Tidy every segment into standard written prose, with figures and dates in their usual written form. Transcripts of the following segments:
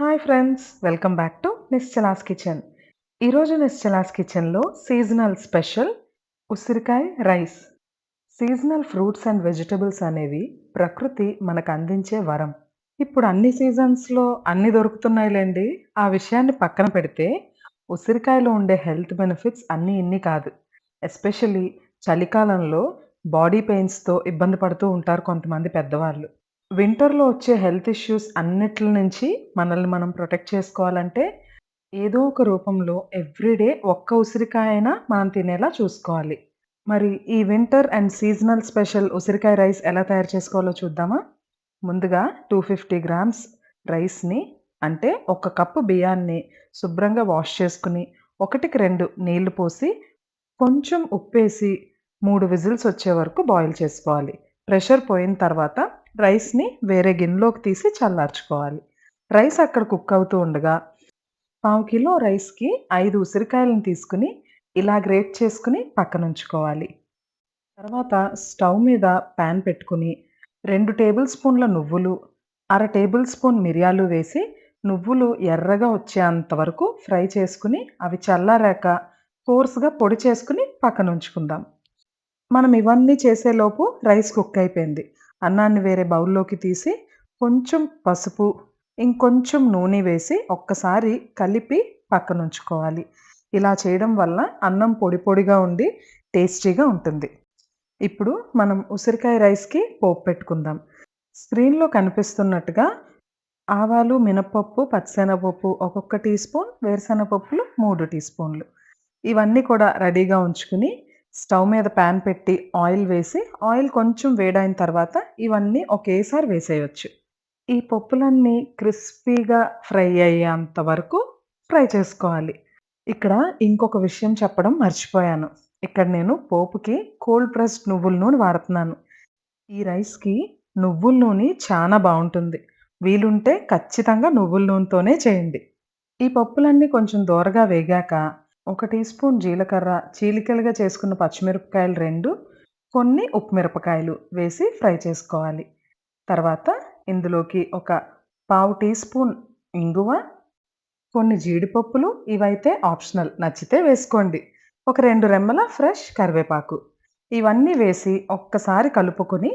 Hi friends, welcome back to Nischala's kitchen. ఈరోజు నిశ్చలాస్ కిచెన్లో seasonal special ఉసిరికాయ rice. Seasonal fruits and vegetables అనేవి ప్రకృతి మనకు అందించే వరం. ఇప్పుడు అన్ని సీజన్స్‌లో అన్నీ దొరుకుతున్నాయిలెండి. ఆ విషయాన్ని పక్కన పెడితే ఉసిరికాయలో ఉండే హెల్త్ బెనిఫిట్స్ అన్నీ ఇన్ని కాదు. ఎస్పెషల్లీ చలికాలంలో బాడీ పెయిన్స్‌తో ఇబ్బంది పడుతూ ఉంటారు కొంతమంది పెద్దవాళ్ళు. వింటర్‌లో వచ్చే హెల్త్ ఇష్యూస్ అన్నిట్ల నుంచి మనల్ని మనం ప్రొటెక్ట్ చేసుకోవాలంటే, ఏదో ఒక రూపంలో ఎవ్రీడే ఒక్క ఉసిరికాయ అయినా మనం తినేలా చూసుకోవాలి. మరి ఈ వింటర్ అండ్ సీజనల్ స్పెషల్ ఉసిరికాయ రైస్ ఎలా తయారు చేసుకోవాలో చూద్దామా? ముందుగా 250 గ్రామ్స్ రైస్‌ని అంటే ఒక కప్పు బియ్యాన్ని శుభ్రంగా వాష్ చేసుకొని, 1కి 2 నీళ్లు పోసి, కొంచెం ఉప్పేసి 3 విజిల్స్ వచ్చే వరకు బాయిల్ చేసుకోవాలి. ప్రెషర్ పోయిన తర్వాత రైస్‌ని వేరే గిన్నెలోకి తీసి చల్లార్చుకోవాలి. రైస్ అక్కడ కుక్ అవుతూ ఉండగా, పావు కిలో రైస్‌కి 5 ఉసిరికాయలను తీసుకొని, ఇలా గ్రేట్ చేసుకొని పక్కనుంచుకోవాలి. తర్వాత స్టవ్ మీద పాన్ పెట్టుకొని 2 టేబుల్ స్పూన్ల నువ్వులు, అర టేబుల్ స్పూన్ మిరియాలు వేసి నువ్వులు ఎర్రగా వచ్చేంత వరకు ఫ్రై చేసుకొని, అవి చల్లారాక కోర్స్‌గా పొడి చేసుకొని పక్కనుంచుకుందాం. మనం ఇవన్నీ చేసేలోపు రైస్ కుక్ అయిపోయింది. అన్నాన్ని వేరే బౌల్‌లోకి తీసి కొంచెం పసుపు, ఇంకొంచెం నూనె వేసి ఒక్కసారి కలిపి పక్కనుంచుకోవాలి. ఇలా చేయడం వల్ల అన్నం పొడి పొడిగా ఉండి టేస్టీగా ఉంటుంది. ఇప్పుడు మనం ఉసిరికాయ రైస్‌కి పోపు పెట్టుకుందాం. స్క్రీన్‌లో కనిపిస్తున్నట్టుగా ఆవాలు, మినపప్పు, పచ్చిశనగపప్పు ఒక్కొక్క టీ స్పూన్, వేరుశనగ పప్పులు 3 టీ స్పూన్లు. ఇవన్నీ కూడా రెడీగా ఉంచుకుని, స్టవ్ మీద పాన్ పెట్టి ఆయిల్ వేసి, ఆయిల్ కొంచెం వేడైన తర్వాత ఇవన్నీ ఒకేసారి వేసేయొచ్చు. ఈ పప్పులన్నీ క్రిస్పీగా ఫ్రై అయ్యేంత వరకు ఫ్రై చేసుకోవాలి. ఇక్కడ ఇంకొక విషయం చెప్పడం మర్చిపోయాను. ఇక్కడ నేను పోపుకి కోల్డ్ ప్రెస్డ్ నువ్వుల నూనె వాడుతున్నాను. ఈ రైస్‌కి నువ్వుల నూనె చానా బావుంటుంది. వీలుంటే ఖచ్చితంగా నువ్వుల నూనెతోనే చేయండి. ఈ పప్పులన్నీ కొంచెం దోరగా వేగాక, ఒక టీ స్పూన్ జీలకర్ర, చీలికలుగా చేసుకున్న పచ్చిమిరపకాయలు 2, కొన్ని ఉప్పు మిరపకాయలు వేసి ఫ్రై చేసుకోవాలి. తర్వాత ఇందులోకి ఒక పావు టీ స్పూన్ ఇంగువ, కొన్ని జీడిపప్పులు, ఇవైతే ఆప్షనల్ నచ్చితే వేసుకోండి. ఒక 2 రెమ్మల ఫ్రెష్ కరివేపాకు. ఇవన్నీ వేసి ఒక్కసారి కలుపుకొని,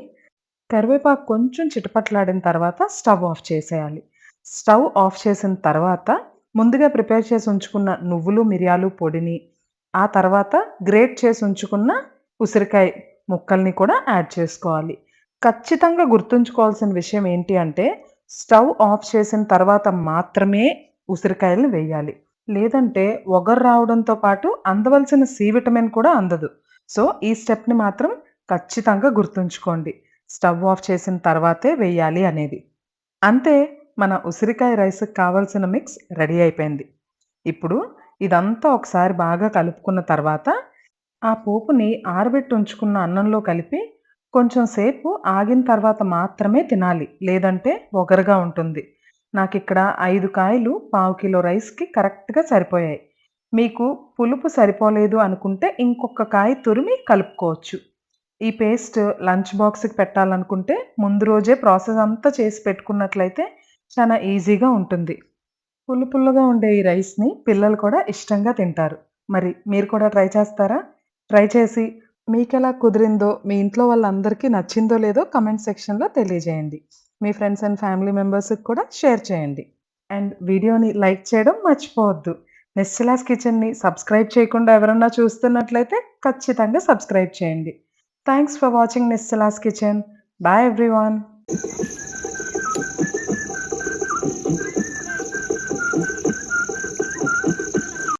కరివేపాకు కొంచెం చిటపటలాడిన తర్వాత స్టవ్ ఆఫ్ చేసేయాలి. స్టవ్ ఆఫ్ చేసిన తర్వాత ముందుగా ప్రిపేర్ చేసి ఉంచుకున్న నువ్వులు, మిరియాలు పొడిని, ఆ తర్వాత గ్రేట్ చేసి ఉంచుకున్న ఉసిరికాయ ముక్కల్ని కూడా యాడ్ చేసుకోవాలి. ఖచ్చితంగా గుర్తుంచుకోవాల్సిన విషయం ఏంటి అంటే, స్టవ్ ఆఫ్ చేసిన తర్వాత మాత్రమే ఉసిరికాయలను వేయాలి. లేదంటే ఒగరు రావడంతో పాటు అందవలసిన సి విటమిన్ కూడా అందదు. సో, ఈ స్టెప్‌ని మాత్రం ఖచ్చితంగా గుర్తుంచుకోండి. స్టవ్ ఆఫ్ చేసిన తర్వాతే వేయాలి అనేది. అంతే, మన ఉసిరికాయ రైస్‌కి కావాల్సిన మిక్స్ రెడీ అయిపోయింది. ఇప్పుడు ఇదంతా ఒకసారి బాగా కలుపుకున్న తర్వాత, ఆ పోపుని ఆరబెట్టి ఉంచుకున్న అన్నంలో కలిపి కొంచెం సేపు ఆగిన తర్వాత మాత్రమే తినాలి. లేదంటే ఒగరుగా ఉంటుంది. నాకిక్కడ 5 కాయలు పావు కిలో రైస్‌కి కరెక్ట్‌గా సరిపోయాయి. మీకు పులుపు సరిపోలేదు అనుకుంటే ఇంకొక కాయ తురిమి కలుపుకోవచ్చు. ఈ పేస్ట్ లంచ్ బాక్స్‌కి పెట్టాలనుకుంటే ముందు రోజే ప్రాసెస్ అంతా చేసి పెట్టుకున్నట్లయితే చాలా ఈజీగా ఉంటుంది. పుల్ల పుల్లగా ఉండే ఈ రైస్‌ని పిల్లలు కూడా ఇష్టంగా తింటారు. మరి మీరు కూడా ట్రై చేస్తారా? ట్రై చేసి మీకెలా కుదిరిందో, మీ ఇంట్లో వాళ్ళందరికీ నచ్చిందో లేదో కామెంట్ సెక్షన్‌లో తెలియజేయండి. మీ ఫ్రెండ్స్ అండ్ ఫ్యామిలీ మెంబర్స్‌కి కూడా షేర్ చేయండి. అండ్ వీడియోని లైక్ చేయడం మర్చిపోవద్దు. నిశ్చలాస్ కిచెన్‌ని సబ్స్క్రైబ్ చేయకుండా ఎవరన్నా చూస్తున్నట్లయితే ఖచ్చితంగా సబ్స్క్రైబ్ చేయండి. Thanks for watching Nischala's kitchen. By everyone.